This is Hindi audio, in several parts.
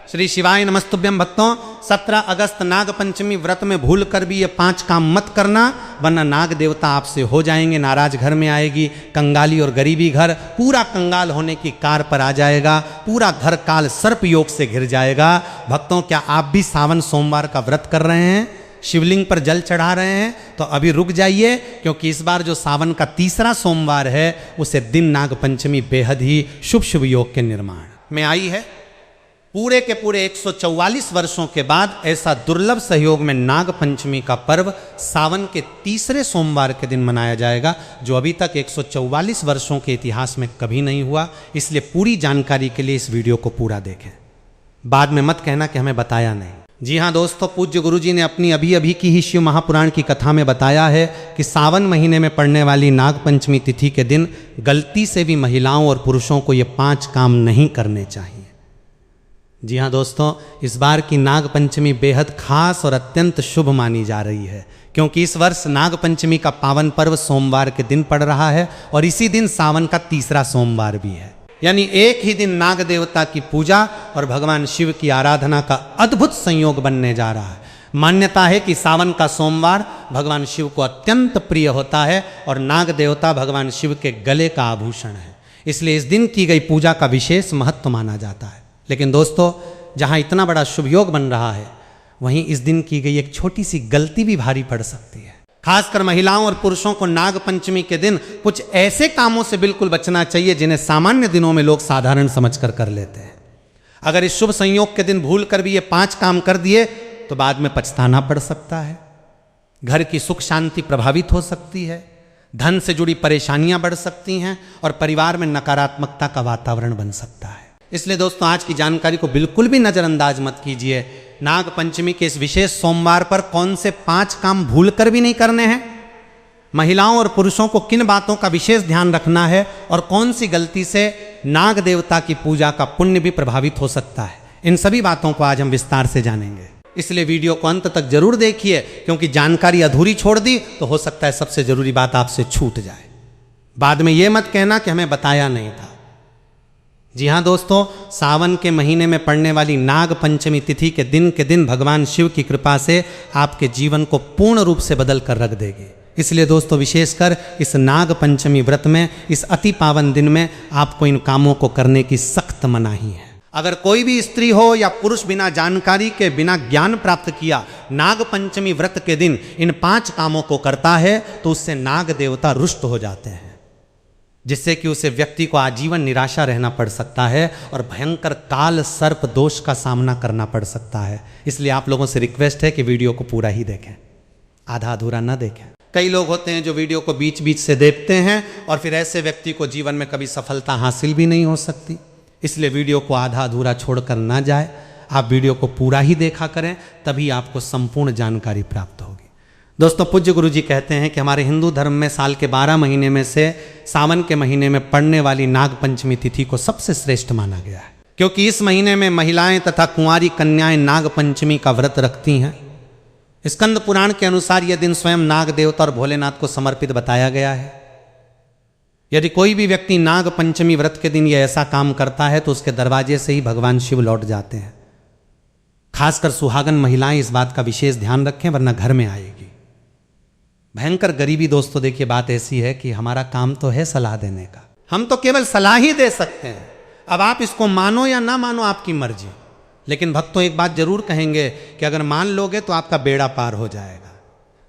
श्री शिवाय नमस्तुभ्यम। भक्तों, 17 अगस्त नाग पंचमी व्रत में भूल कर भी ये 5 काम मत करना, वरना नाग देवता आपसे हो जाएंगे नाराज। घर में आएगी कंगाली और गरीबी, घर पूरा कंगाल होने की कार पर आ जाएगा, पूरा घर काल सर्प योग से घिर जाएगा। भक्तों, क्या आप भी सावन सोमवार का व्रत कर रहे हैं, शिवलिंग पर जल चढ़ा रहे हैं? तो अभी रुक जाइए, क्योंकि इस बार जो सावन का तीसरा सोमवार है उसे दिन नाग पंचमी बेहद ही शुभ योग के निर्माण में आई है। पूरे के पूरे 144 वर्षों के बाद ऐसा दुर्लभ सहयोग में नाग पंचमी का पर्व सावन के तीसरे सोमवार के दिन मनाया जाएगा, जो अभी तक 144 वर्षों के इतिहास में कभी नहीं हुआ। इसलिए पूरी जानकारी के लिए इस वीडियो को पूरा देखें, बाद में मत कहना कि हमें बताया नहीं। जी हाँ दोस्तों, पूज्य गुरुजी ने अपनी अभी की ही शिव महापुराण की कथा में बताया है कि सावन महीने में पड़ने वाली नाग पंचमी तिथि के दिन गलती से भी महिलाओं और पुरुषों को ये 5 काम नहीं करने चाहिए। जी हाँ दोस्तों, इस बार की नाग पंचमी बेहद खास और अत्यंत शुभ मानी जा रही है, क्योंकि इस वर्ष नाग पंचमी का पावन पर्व सोमवार के दिन पड़ रहा है और इसी दिन सावन का तीसरा सोमवार भी है। यानी एक ही दिन नाग देवता की पूजा और भगवान शिव की आराधना का अद्भुत संयोग बनने जा रहा है। मान्यता है कि सावन का सोमवार भगवान शिव को अत्यंत प्रिय होता है और नाग देवता भगवान शिव के गले का आभूषण है, इसलिए इस दिन की गई पूजा का विशेष महत्व माना जाता है। लेकिन दोस्तों, जहाँ इतना बड़ा शुभ योग बन रहा है, वहीं इस दिन की गई एक छोटी सी गलती भी भारी पड़ सकती है। खासकर महिलाओं और पुरुषों को नाग पंचमी के दिन कुछ ऐसे कामों से बिल्कुल बचना चाहिए जिन्हें सामान्य दिनों में लोग साधारण समझकर कर लेते हैं। अगर इस शुभ संयोग के दिन भूल कर भी ये 5 काम कर दिए तो बाद में पछताना पड़ सकता है। घर की सुख शांति प्रभावित हो सकती है, धन से जुड़ी परेशानियां बढ़ सकती हैं और परिवार में नकारात्मकता का वातावरण बन सकता है। इसलिए दोस्तों, आज की जानकारी को बिल्कुल भी नजरअंदाज मत कीजिए। नाग पंचमी के इस विशेष सोमवार पर कौन से 5 काम भूल कर भी नहीं करने हैं, महिलाओं और पुरुषों को किन बातों का विशेष ध्यान रखना है और कौन सी गलती से नाग देवता की पूजा का पुण्य भी प्रभावित हो सकता है, इन सभी बातों को आज हम विस्तार से जानेंगे। इसलिए वीडियो को अंत तक जरूर देखिए, क्योंकि जानकारी अधूरी छोड़ दी तो हो सकता है सबसे जरूरी बात आपसे छूट जाए। बाद में यह मत कहना कि हमें बताया नहीं था। जी हाँ दोस्तों, सावन के महीने में पड़ने वाली नाग पंचमी तिथि के दिन भगवान शिव की कृपा से आपके जीवन को पूर्ण रूप से बदल कर रख देगी। इसलिए दोस्तों, विशेषकर इस नाग पंचमी व्रत में, इस अति पावन दिन में आपको इन कामों को करने की सख्त मनाही है। अगर कोई भी स्त्री हो या पुरुष बिना जानकारी के, बिना ज्ञान प्राप्त किया नाग पंचमी व्रत के दिन इन 5 कामों को करता है तो उससे नाग देवता रुष्ट हो जाते हैं, जिससे कि उसे व्यक्ति को आजीवन निराशा रहना पड़ सकता है और भयंकर काल सर्प दोष का सामना करना पड़ सकता है। इसलिए आप लोगों से रिक्वेस्ट है कि वीडियो को पूरा ही देखें, आधा अधूरा न देखें। कई लोग होते हैं जो वीडियो को बीच बीच से देखते हैं और फिर ऐसे व्यक्ति को जीवन में कभी सफलता हासिल भी नहीं हो सकती। इसलिए वीडियो को आधा अधूरा छोड़कर ना जाए, आप वीडियो को पूरा ही देखा करें, तभी आपको संपूर्ण जानकारी प्राप्त होगी। दोस्तों, पूज्य गुरु जी कहते हैं कि हमारे हिंदू धर्म में साल के 12 महीने में से सावन के महीने में पड़ने वाली नाग पंचमी तिथि को सबसे श्रेष्ठ माना गया है, क्योंकि इस महीने में महिलाएं तथा कुंवारी कन्याएं नाग पंचमी का व्रत रखती हैं। स्कंद पुराण के अनुसार यह दिन स्वयं नाग देवता और भोलेनाथ को समर्पित बताया गया है। यदि कोई भी व्यक्ति नाग पंचमी व्रत के दिन यह ऐसा काम करता है तो उसके दरवाजे से ही भगवान शिव लौट जाते हैं। खासकर सुहागन महिलाएं इस बात का विशेष ध्यान रखें, वरना घर में आएगी भयंकर गरीबी। दोस्तों देखिए, बात ऐसी है कि हमारा काम तो है सलाह देने का, हम तो केवल सलाह ही दे सकते हैं। अब आप इसको मानो या ना मानो, आपकी मर्जी। लेकिन भक्तों, एक बात जरूर कहेंगे कि अगर मान लोगे तो आपका बेड़ा पार हो जाएगा।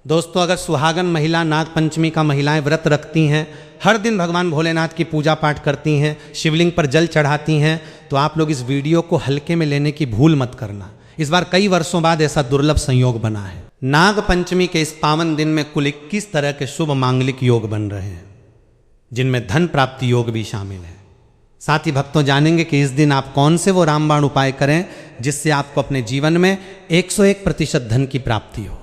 दोस्तों, अगर सुहागन महिला नाग पंचमी का महिलाएं व्रत रखती हैं, हर दिन भगवान भोलेनाथ की पूजा पाठ करती हैं, शिवलिंग पर जल चढ़ाती हैं, तो आप लोग इस वीडियो को हल्के में लेने की भूल मत करना। इस बार कई वर्षों बाद ऐसा दुर्लभ संयोग बना है। नाग पंचमी के इस पावन दिन में कुल 21 तरह के शुभ मांगलिक योग बन रहे हैं, जिनमें धन प्राप्ति योग भी शामिल है। साथ ही भक्तों, जानेंगे कि इस दिन आप कौन से वो रामबाण उपाय करें जिससे आपको अपने जीवन में 101% धन की प्राप्ति हो।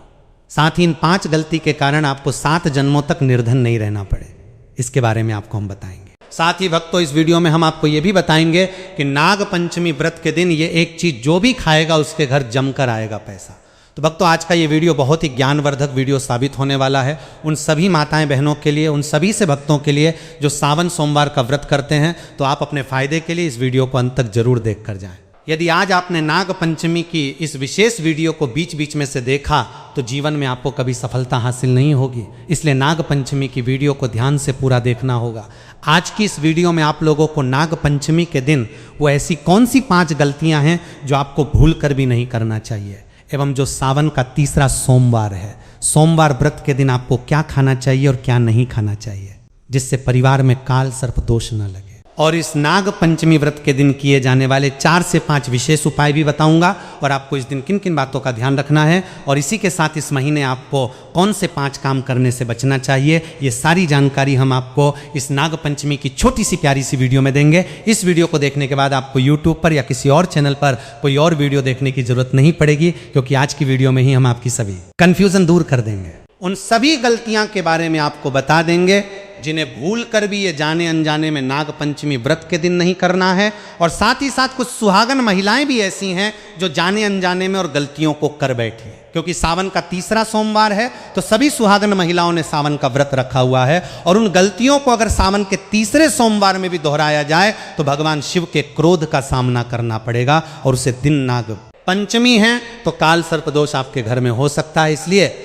साथ ही इन 5 गलती के कारण आपको 7 जन्मों तक निर्धन नहीं रहना पड़े, इसके बारे में आपको हम बताएंगे। साथ ही भक्तों, इस वीडियो में हम आपको ये भी बताएंगे कि नाग पंचमी व्रत के दिन ये एक चीज जो भी खाएगा उसके घर जमकर आएगा पैसा। तो भक्तों, आज का ये वीडियो बहुत ही ज्ञानवर्धक वीडियो साबित होने वाला है उन सभी माताएं बहनों के लिए, उन सभी से भक्तों के लिए जो सावन सोमवार का व्रत करते हैं। तो आप अपने फायदे के लिए इस वीडियो को अंत तक जरूर देख कर जाएं। यदि आज आपने नाग पंचमी की इस विशेष वीडियो को बीच बीच में से देखा तो जीवन में आपको कभी सफलता हासिल नहीं होगी। इसलिए नाग पंचमी की वीडियो को ध्यान से पूरा देखना होगा। आज की इस वीडियो में आप लोगों को नाग पंचमी के दिन वो ऐसी कौन सी 5 गलतियां हैं जो आपको भूल कर भी नहीं करना चाहिए, एवं जो सावन का तीसरा सोमवार है, सोमवार व्रत के दिन आपको क्या खाना चाहिए और क्या नहीं खाना चाहिए, जिससे परिवार में काल सर्प दोष न लगे। और इस नाग पंचमी व्रत के दिन किए जाने वाले 4 से 5 विशेष उपाय भी बताऊंगा और आपको इस दिन किन किन बातों का ध्यान रखना है, और इसी के साथ इस महीने आपको कौन से 5 काम करने से बचना चाहिए, ये सारी जानकारी हम आपको इस नाग पंचमी की छोटी सी प्यारी सी वीडियो में देंगे। इस वीडियो को देखने के बाद आपको यूट्यूब पर या किसी और चैनल पर कोई और वीडियो देखने की जरूरत नहीं पड़ेगी, क्योंकि आज की वीडियो में ही हम आपकी सभी कन्फ्यूजन दूर कर देंगे। उन सभी गलतियां के बारे में आपको बता देंगे जिन्हें भूल कर भी ये जाने अनजाने में नाग पंचमी व्रत के दिन नहीं करना है, और साथ ही साथ कुछ सुहागन महिलाएं भी ऐसी हैं जो जाने अनजाने में और गलतियों को कर बैठी हैं। क्योंकि सावन का तीसरा सोमवार है तो सभी सुहागन महिलाओं ने सावन का व्रत रखा हुआ है, और उन गलतियों को अगर सावन के तीसरे सोमवार में भी दोहराया जाए तो भगवान शिव के क्रोध का सामना करना पड़ेगा, और उसे दिन नाग पंचमी है तो काल सर्प दोष आपके घर में हो सकता है।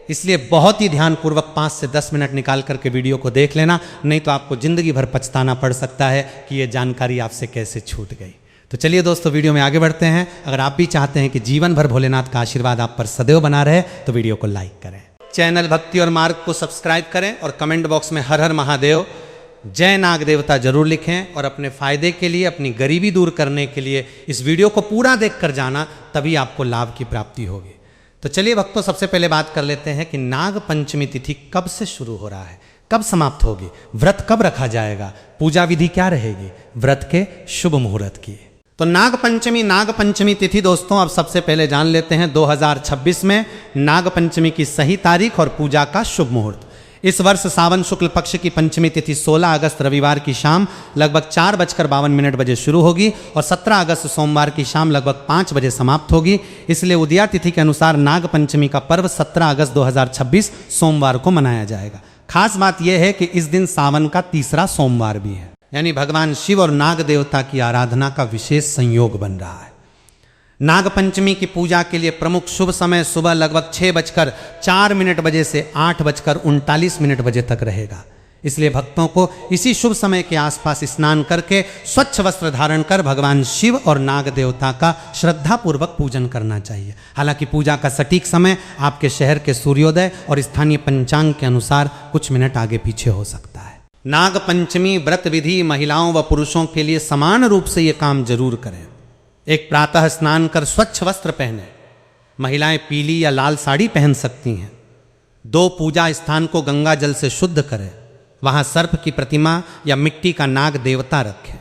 इसलिए बहुत ही ध्यानपूर्वक 5 से 10 मिनट निकाल करके वीडियो को देख लेना, नहीं तो आपको जिंदगी भर पछताना पड़ सकता है कि ये जानकारी आपसे कैसे छूट गई। तो चलिए दोस्तों, वीडियो में आगे बढ़ते हैं। अगर आप भी चाहते हैं कि जीवन भर भोलेनाथ का आशीर्वाद आप पर सदैव बना रहे तो वीडियो को लाइक करें, चैनल भक्ति और मार्ग को सब्सक्राइब करें, और कमेंट बॉक्स में हर हर महादेव जय नाग देवता जरूर लिखें। और अपने फायदे के लिए, अपनी गरीबी दूर करने के लिए इस वीडियो को पूरा देख कर जाना, तभी आपको लाभ की प्राप्ति होगी। तो चलिए भक्तों, सबसे पहले बात कर लेते हैं कि नाग पंचमी तिथि कब से शुरू हो रहा है, कब समाप्त होगी, व्रत कब रखा जाएगा, पूजा विधि क्या रहेगी व्रत के शुभ मुहूर्त की। तो नाग पंचमी तिथि दोस्तों, अब सबसे पहले जान लेते हैं 2026 में नाग पंचमी की सही तारीख और पूजा का शुभ मुहूर्त। इस वर्ष सावन शुक्ल पक्ष की पंचमी तिथि 16 अगस्त रविवार की शाम लगभग 4:52 बजे शुरू होगी और 17 अगस्त सोमवार की शाम लगभग 5 बजे समाप्त होगी। इसलिए उदया तिथि के अनुसार नाग पंचमी का पर्व 17 अगस्त 2026 सोमवार को मनाया जाएगा। खास बात यह है कि इस दिन सावन का तीसरा सोमवार भी है, यानी भगवान शिव और नाग देवता की आराधना का विशेष संयोग बन रहा है। नाग पंचमी की पूजा के लिए प्रमुख शुभ समय सुबह लगभग 6:04 बजे से 8:39 बजे तक रहेगा। इसलिए भक्तों को इसी शुभ समय के आसपास स्नान करके स्वच्छ वस्त्र धारण कर भगवान शिव और नाग देवता का श्रद्धापूर्वक पूजन करना चाहिए। हालांकि पूजा का सटीक समय आपके शहर के सूर्योदय और स्थानीय पंचांग के अनुसार कुछ मिनट आगे पीछे हो सकता है। नाग पंचमी व्रत विधि महिलाओं व पुरुषों के लिए समान रूप से ये काम जरूर करें। एक प्रातः स्नान कर स्वच्छ वस्त्र पहने, महिलाएं पीली या लाल साड़ी पहन सकती हैं। 2 पूजा स्थान को गंगा जल से शुद्ध करें, वहां सर्प की प्रतिमा या मिट्टी का नाग देवता रखें।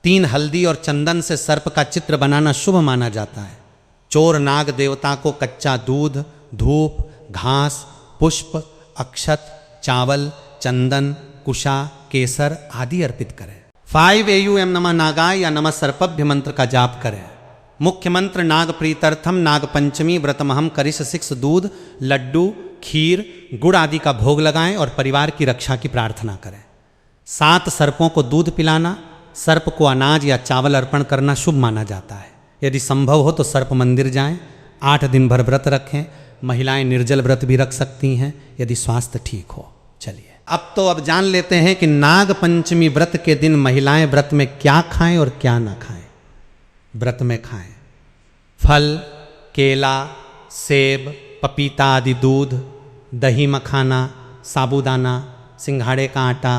3 हल्दी और चंदन से सर्प का चित्र बनाना शुभ माना जाता है। चोर नाग देवता को कच्चा दूध, धूप, घास, पुष्प, अक्षत, चावल, चंदन, कुशा, केसर आदि अर्पित करें। 5 AUM नमः नागाय या नमः सर्पभ्य मंत्र का जाप करें। मुख्य मंत्र नाग प्रीत्यर्थम नाग पंचमी व्रतमहम करिष 6 दूध, लड्डू, खीर, गुड़ आदि का भोग लगाएं और परिवार की रक्षा की प्रार्थना करें। 7 सर्पों को दूध पिलाना, सर्प को अनाज या चावल अर्पण करना शुभ माना जाता है। यदि संभव हो तो सर्प मंदिर जाएं। 8 दिन भर व्रत रखें। महिलाएं निर्जल व्रत भी रख सकती हैं यदि स्वास्थ्य ठीक हो। चलिए अब जान लेते हैं कि नाग पंचमी व्रत के दिन महिलाएं व्रत में क्या खाएं और क्या ना खाएं। व्रत में खाएं फल, केला, सेब, पपीता आदि दूध, दही मखाना, साबूदाना, सिंघाड़े का आटा,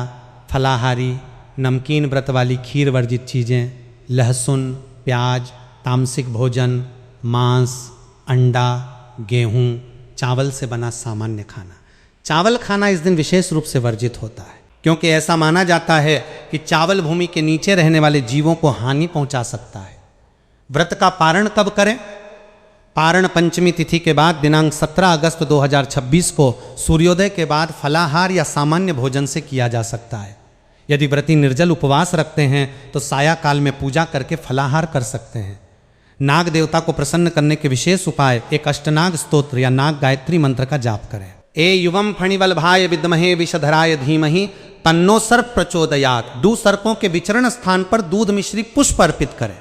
फलाहारी, नमकीन व्रत वाली खीर वर्जित चीज़ें, लहसुन, प्याज, तामसिक भोजन, मांस, अंडा, गेहूँ, चावल से बना सामान्य खाना। चावल खाना इस दिन विशेष रूप से वर्जित होता है, क्योंकि ऐसा माना जाता है कि चावल भूमि के नीचे रहने वाले जीवों को हानि पहुंचा सकता है। व्रत का पारण कब करें? पारण पंचमी तिथि के बाद दिनांक 17 अगस्त 2026 को सूर्योदय के बाद फलाहार या सामान्य भोजन से किया जा सकता है। यदि व्रती निर्जल उपवास रखते हैं तो साया काल में पूजा करके फलाहार कर सकते हैं। नाग देवता को प्रसन्न करने के विशेष उपाय एक अष्टनाग स्तोत्र या नाग गायत्री मंत्र का जाप करें। ए युवम फणिवल्भाय विद्महे विषधराय धीमहि तन्नो सर्प प्रचोदयात्। 2 सर्पों के विचरण स्थान पर दूध मिश्री पुष्प अर्पित करें।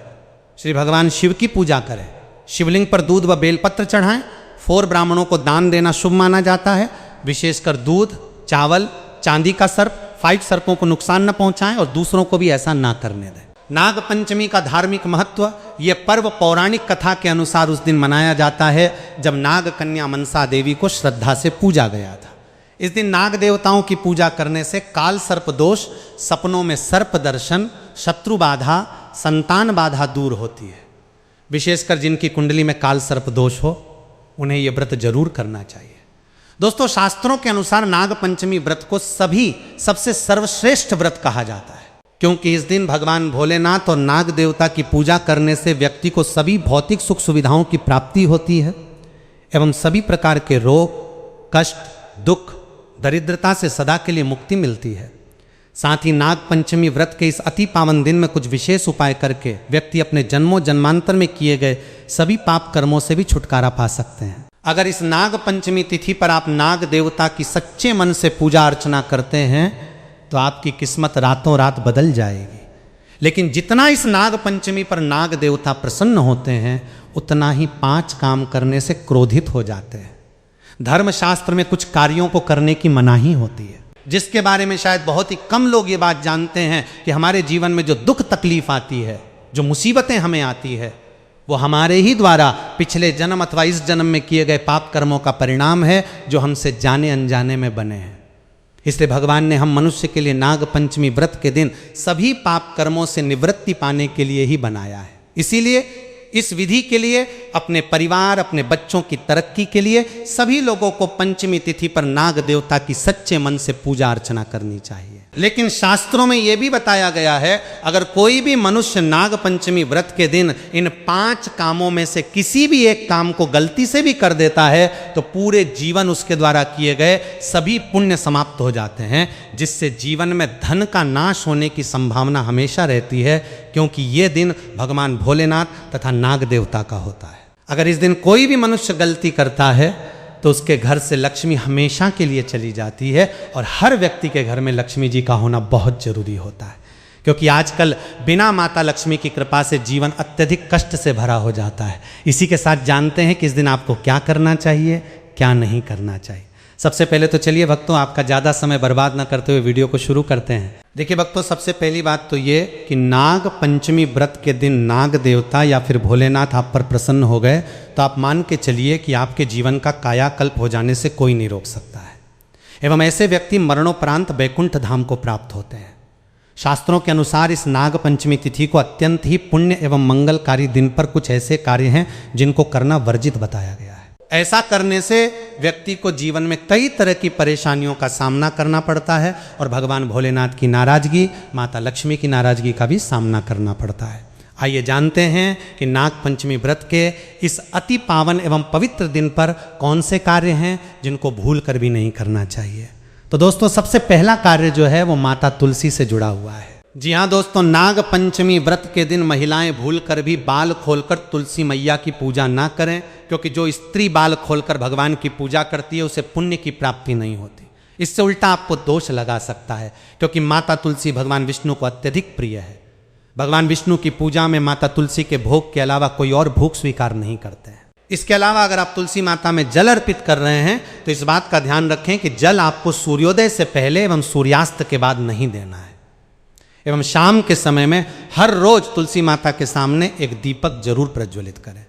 श्री भगवान शिव की पूजा करें, शिवलिंग पर दूध व बेलपत्र चढ़ाएं, 4 ब्राह्मणों को दान देना शुभ माना जाता है। विशेषकर दूध, चावल, चांदी का सर्प, 5 सर्पों को नुकसान न पहुंचाएं और दूसरों को भी ऐसा ना करने दें। नाग पंचमी का धार्मिक महत्व, ये पर्व पौराणिक कथा के अनुसार उस दिन मनाया जाता है जब नाग कन्या मनसा देवी को श्रद्धा से पूजा गया था। इस दिन नाग देवताओं की पूजा करने से काल सर्प दोष, सपनों में सर्प दर्शन, शत्रु बाधा, संतान बाधा दूर होती है। विशेषकर जिनकी कुंडली में काल सर्प दोष हो उन्हें यह व्रत जरूर करना चाहिए। दोस्तों, शास्त्रों के अनुसार नाग पंचमी व्रत को सबसे सर्वश्रेष्ठ व्रत कहा जाता है, क्योंकि इस दिन भगवान भोलेनाथ और नाग देवता की पूजा करने से व्यक्ति को सभी भौतिक सुख सुविधाओं की प्राप्ति होती है एवं सभी प्रकार के रोग, कष्ट, दुख, दरिद्रता से सदा के लिए मुक्ति मिलती है। साथ ही नाग पंचमी व्रत के इस अति पावन दिन में कुछ विशेष उपाय करके व्यक्ति अपने जन्मों जन्मांतर में किए गए सभी पाप कर्मों से भी छुटकारा पा सकते हैं। अगर इस नाग पंचमी तिथि पर आप नाग देवता की सच्चे मन से पूजा अर्चना करते हैं तो आपकी किस्मत रातों रात बदल जाएगी। लेकिन जितना इस नाग पंचमी पर नाग देवता प्रसन्न होते हैं उतना ही 5 काम करने से क्रोधित हो जाते हैं। धर्मशास्त्र में कुछ कार्यों को करने की मनाही होती है, जिसके बारे में शायद बहुत ही कम लोग ये बात जानते हैं कि हमारे जीवन में जो दुख तकलीफ आती है, जो मुसीबतें हमें आती है, वो हमारे ही द्वारा पिछले जन्म अथवा इस जन्म में किए गए पाप कर्मों का परिणाम है जो हमसे जाने अनजाने में बने हैं। इसलिए भगवान ने हम मनुष्य के लिए नाग पंचमी व्रत के दिन सभी पाप कर्मों से निवृत्ति पाने के लिए ही बनाया है। इसीलिए इस विधि के लिए अपने परिवार, अपने बच्चों की तरक्की के लिए सभी लोगों को पंचमी तिथि पर नाग देवता की सच्चे मन से पूजा अर्चना करनी चाहिए। लेकिन शास्त्रों में यह भी बताया गया है, अगर कोई भी मनुष्य नाग पंचमी व्रत के दिन इन 5 कामों में से किसी भी एक काम को गलती से भी कर देता है तो पूरे जीवन उसके द्वारा किए गए सभी पुण्य समाप्त हो जाते हैं, जिससे जीवन में धन का नाश होने की संभावना हमेशा रहती है, क्योंकि ये दिन भगवान भोलेनाथ तथा नाग देवता का होता है। अगर इस दिन कोई भी मनुष्य गलती करता है तो उसके घर से लक्ष्मी हमेशा के लिए चली जाती है और हर व्यक्ति के घर में लक्ष्मी जी का होना बहुत जरूरी होता है, क्योंकि आजकल बिना माता लक्ष्मी की कृपा से जीवन अत्यधिक कष्ट से भरा हो जाता है। इसी के साथ जानते हैं कि इस दिन आपको क्या करना चाहिए, क्या नहीं करना चाहिए। सबसे पहले तो चलिए भक्तों, आपका ज़्यादा समय बर्बाद न करते हुए वीडियो को शुरू करते हैं। देखिए भक्तों, सबसे पहली बात तो ये कि नाग पंचमी व्रत के दिन नाग देवता या फिर भोलेनाथ आप पर प्रसन्न हो गए तो आप मान के चलिए कि आपके जीवन का कायाकल्प हो जाने से कोई नहीं रोक सकता है, एवं ऐसे व्यक्ति मरणोपरांत बैकुंठ धाम को प्राप्त होते हैं। शास्त्रों के अनुसार इस नाग पंचमी तिथि को अत्यंत ही पुण्य एवं मंगलकारी दिन पर कुछ ऐसे कार्य हैं जिनको करना वर्जित बताया गया है। ऐसा करने से व्यक्ति को जीवन में कई तरह की परेशानियों का सामना करना पड़ता है और भगवान भोलेनाथ की नाराजगी, माता लक्ष्मी की नाराजगी का भी सामना करना पड़ता है। आइए जानते हैं कि नाग पंचमी व्रत के इस अति पावन एवं पवित्र दिन पर कौन से कार्य हैं जिनको भूल कर भी नहीं करना चाहिए। तो दोस्तों, सबसे पहला कार्य जो है वो माता तुलसी से जुड़ा हुआ है। जी हाँ दोस्तों, नाग पंचमी व्रत के दिन महिलाएं भूलकर भी बाल खोलकर तुलसी मैया की पूजा ना करें, क्योंकि जो स्त्री बाल खोलकर भगवान की पूजा करती है उसे पुण्य की प्राप्ति नहीं होती। इससे उल्टा आपको दोष लगा सकता है, क्योंकि माता तुलसी भगवान विष्णु को अत्यधिक प्रिय है। भगवान विष्णु की पूजा में माता तुलसी के भोग के अलावा कोई और भोग स्वीकार नहीं करते हैं। इसके अलावा अगर आप तुलसी माता में जल अर्पित कर रहे हैं तो इस बात का ध्यान रखें कि जल आपको सूर्योदय से पहले एवं सूर्यास्त के बाद नहीं देना है, एवं शाम के समय में हर रोज तुलसी माता के सामने एक दीपक जरूर प्रज्वलित करें।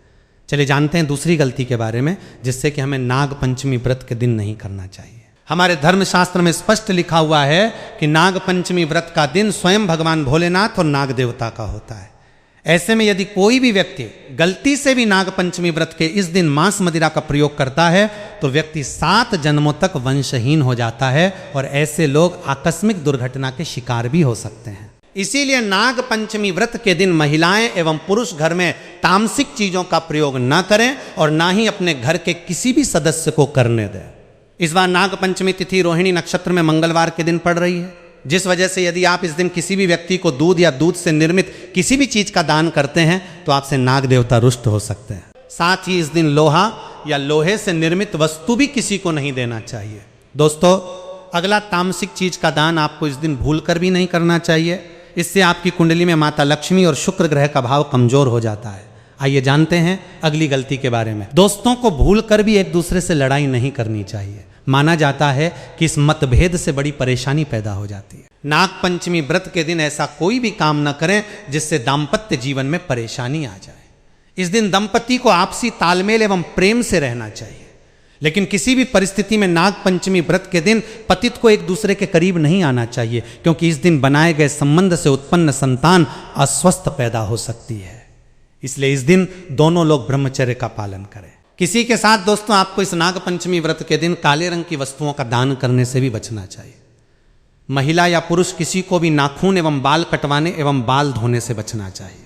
चलिए जानते हैं दूसरी गलती के बारे में, जिससे कि हमें नाग पंचमी व्रत के दिन नहीं करना चाहिए। हमारे धर्मशास्त्र में स्पष्ट लिखा हुआ है कि नाग पंचमी व्रत का दिन स्वयं भगवान भोलेनाथ और नाग देवता का होता है। ऐसे में यदि कोई भी व्यक्ति गलती से भी नाग पंचमी व्रत के इस दिन मांस मदिरा का प्रयोग करता है तो व्यक्ति 7 जन्मों तक वंशहीन हो जाता है और ऐसे लोग आकस्मिक दुर्घटना के शिकार भी हो सकते हैं। इसीलिए नाग पंचमी व्रत के दिन महिलाएं एवं पुरुष घर में तामसिक चीजों का प्रयोग न करें और ना ही अपने घर के किसी भी सदस्य को करने दें। इस बार नाग पंचमी तिथि रोहिणी नक्षत्र में मंगलवार के दिन पड़ रही है, जिस वजह से यदि आप इस दिन किसी भी व्यक्ति को दूध या दूध से निर्मित किसी भी चीज का दान करते हैं तो आपसे नाग देवता रुष्ट हो सकते हैं। साथ ही इस दिन लोहा या लोहे से निर्मित वस्तु भी किसी को नहीं देना चाहिए। दोस्तों, अगला तामसिक चीज का दान आपको इस दिन भूल कर भी नहीं करना चाहिए, इससे आपकी कुंडली में माता लक्ष्मी और शुक्र ग्रह का भाव कमजोर हो जाता है। आइए जानते हैं अगली गलती के बारे में। दोस्तों को भूल कर भी एक दूसरे से लड़ाई नहीं करनी चाहिए। माना जाता है कि इस मतभेद से बड़ी परेशानी पैदा हो जाती है। नाग पंचमी व्रत के दिन ऐसा कोई भी काम न करें जिससे दाम्पत्य जीवन में परेशानी आ जाए। इस दिन दंपति को आपसी तालमेल एवं प्रेम से रहना चाहिए, लेकिन किसी भी परिस्थिति में नाग पंचमी व्रत के दिन पतित को एक दूसरे के करीब नहीं आना चाहिए, क्योंकि इस दिन बनाए गए संबंध से उत्पन्न संतान अस्वस्थ पैदा हो सकती है। इसलिए इस दिन दोनों लोग ब्रह्मचर्य का पालन करें। किसी के साथ दोस्तों आपको इस नाग पंचमी व्रत के दिन काले रंग की वस्तुओं का दान करने से भी बचना चाहिए। महिला या पुरुष किसी को भी नाखून एवं बाल कटवाने एवं बाल धोने से बचना चाहिए।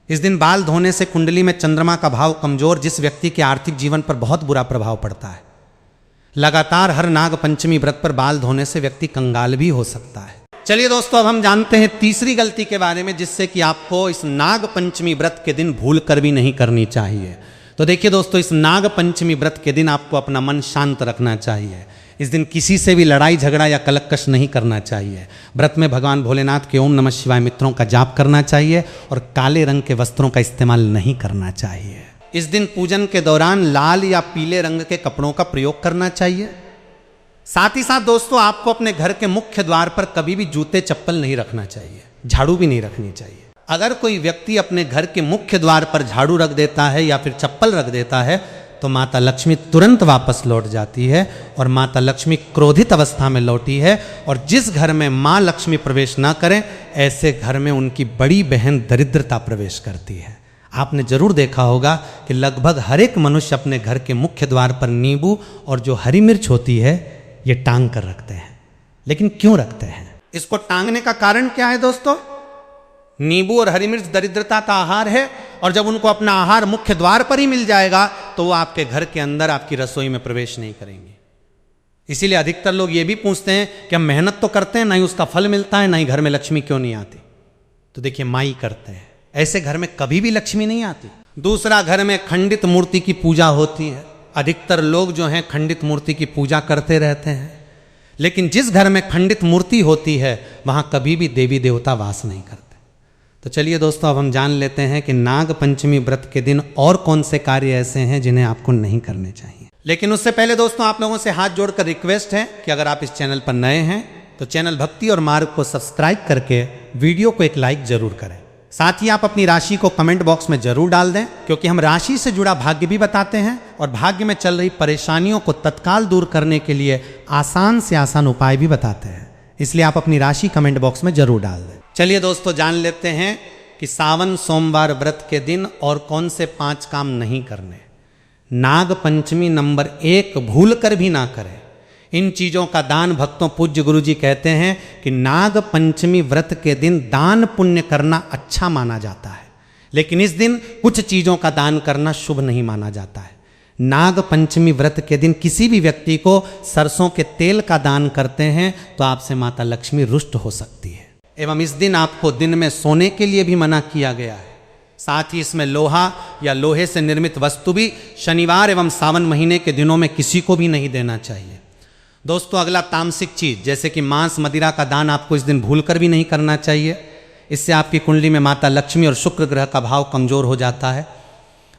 इस दिन बाल धोने से कुंडली में चंद्रमा का भाव कमजोर, जिस व्यक्ति के आर्थिक जीवन पर बहुत बुरा प्रभाव पड़ता है। लगातार हर नाग पंचमी व्रत पर बाल धोने से व्यक्ति कंगाल भी हो सकता है। चलिए दोस्तों, अब हम जानते हैं तीसरी गलती के बारे में, जिससे कि आपको इस नाग पंचमी व्रत के दिन भूल कर भी नहीं करनी चाहिए। तो देखिए दोस्तों, इस नाग पंचमी व्रत के दिन आपको अपना मन शांत रखना चाहिए। इस दिन किसी से भी लड़ाई झगड़ा या कलकश नहीं करना चाहिए। व्रत में भगवान भोलेनाथ के ओम नमः शिवाय मंत्रों का जाप करना चाहिए और काले रंग के वस्त्रों का इस्तेमाल नहीं करना चाहिए। इस दिन पूजन के दौरान लाल या पीले रंग के कपड़ों का प्रयोग करना चाहिए। साथ ही साथ दोस्तों, आपको अपने घर के मुख्य द्वार पर कभी भी जूते चप्पल नहीं रखना चाहिए, झाड़ू भी नहीं रखनी चाहिए। अगर कोई व्यक्ति अपने घर के मुख्य द्वार पर झाड़ू रख देता है या फिर चप्पल रख देता है तो माता लक्ष्मी तुरंत वापस लौट जाती है और माता लक्ष्मी क्रोधित अवस्था में लौटी है। और जिस घर में माँ लक्ष्मी प्रवेश ना करें, ऐसे घर में उनकी बड़ी बहन दरिद्रता प्रवेश करती है। आपने जरूर देखा होगा कि लगभग हर एक मनुष्य अपने घर के मुख्य द्वार पर नींबू और जो हरी मिर्च होती है ये टांग कर रखते हैं। लेकिन क्यों रखते हैं? इसको टांगने का कारण क्या है दोस्तों? नींबू और हरी मिर्च दरिद्रता का आहार है, और जब उनको अपना आहार मुख्य द्वार पर ही मिल जाएगा तो वो आपके घर के अंदर आपकी रसोई में प्रवेश नहीं करेंगे। इसीलिए अधिकतर लोग ये भी पूछते हैं कि हम मेहनत तो करते हैं, ना ही उसका फल मिलता है, ना ही घर में लक्ष्मी क्यों नहीं आती। तो देखिए, माई करते हैं, ऐसे घर में कभी भी लक्ष्मी नहीं आती। दूसरा, घर में खंडित मूर्ति की पूजा होती है। अधिकतर लोग जो हैं खंडित मूर्ति की पूजा करते रहते हैं, लेकिन जिस घर में खंडित मूर्ति होती है वहां कभी भी देवी देवता वास नहीं करते। तो चलिए दोस्तों, अब हम जान लेते हैं कि नाग पंचमी व्रत के दिन और कौन से कार्य ऐसे हैं जिन्हें आपको नहीं करने चाहिए। लेकिन उससे पहले दोस्तों, आप लोगों से हाथ जोड़कर रिक्वेस्ट है कि अगर आप इस चैनल पर नए हैं तो चैनल भक्ति और मार्ग को सब्सक्राइब करके वीडियो को एक लाइक जरूर करें। साथ ही आप अपनी राशि को कमेंट बॉक्स में जरूर डाल दें, क्योंकि हम राशि से जुड़ा भाग्य भी बताते हैं और भाग्य में चल रही परेशानियों को तत्काल दूर करने के लिए आसान से आसान उपाय भी बताते हैं। इसलिए आप अपनी राशि कमेंट बॉक्स में जरूर डाल दें। चलिए दोस्तों, जान लेते हैं कि सावन सोमवार व्रत के दिन और कौन से 5 काम नहीं करने। नाग पंचमी नंबर 1 भूल कर भी ना करें। इन चीज़ों का दान भक्तों पूज्य गुरु जी कहते हैं कि नाग पंचमी व्रत के दिन दान पुण्य करना अच्छा माना जाता है, लेकिन इस दिन कुछ चीज़ों का दान करना शुभ नहीं माना जाता है। नाग पंचमी व्रत के दिन किसी भी व्यक्ति को सरसों के तेल का दान करते हैं तो आपसे माता लक्ष्मी रुष्ट हो सकती है। एवं इस दिन आपको दिन में सोने के लिए भी मना किया गया है। साथ ही इसमें लोहा या लोहे से निर्मित वस्तु भी शनिवार एवं सावन महीने के दिनों में किसी को भी नहीं देना चाहिए। दोस्तों, अगला तामसिक चीज जैसे कि मांस मदिरा का दान आपको इस दिन भूलकर भी नहीं करना चाहिए। इससे आपकी कुंडली में माता लक्ष्मी और शुक्र ग्रह का भाव कमजोर हो जाता है।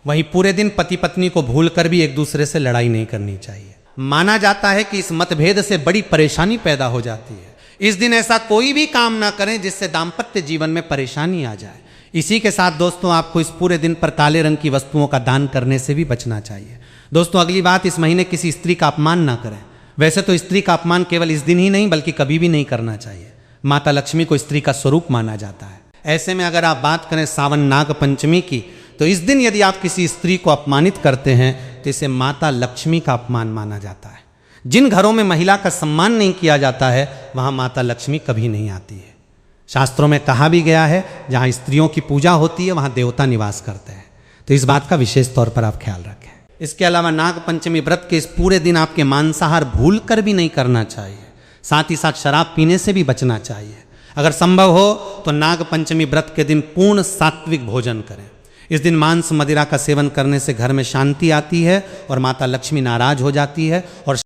वहीं पूरे दिन पति पत्नी को भूलकर भी एक दूसरे से लड़ाई नहीं करनी चाहिए। माना जाता है कि इस मतभेद से बड़ी परेशानी पैदा हो जाती है। इस दिन ऐसा कोई भी काम ना करें जिससे दाम्पत्य जीवन में परेशानी आ जाए। इसी के साथ दोस्तों, आपको इस पूरे दिन पर काले रंग की वस्तुओं का दान करने से भी बचना चाहिए। दोस्तों, अगली बात, इस महीने किसी स्त्री का अपमान ना करें। वैसे तो स्त्री का अपमान केवल इस दिन ही नहीं बल्कि कभी भी नहीं करना चाहिए। माता लक्ष्मी को स्त्री का स्वरूप माना जाता है। ऐसे में अगर आप बात करें सावन नाग पंचमी की, तो इस दिन यदि आप किसी स्त्री को अपमानित करते हैं तो इसे माता लक्ष्मी का अपमान माना जाता है। जिन घरों में महिला का सम्मान नहीं किया जाता है वहां माता लक्ष्मी कभी नहीं आती है। शास्त्रों में कहा भी गया है, जहां स्त्रियों की पूजा होती है वहां देवता निवास करते हैं। तो इस बात का विशेष तौर पर आप ख्याल रखें। इसके अलावा नाग पंचमी व्रत के इस पूरे दिन आपके मांसाहार भूल कर भी नहीं करना चाहिए। साथ ही साथ शराब पीने से भी बचना चाहिए। अगर संभव हो तो नाग पंचमी व्रत के दिन पूर्ण सात्विक भोजन करें। इस दिन मांस मदिरा का सेवन करने से घर में शांति आती है और माता लक्ष्मी नाराज हो जाती है और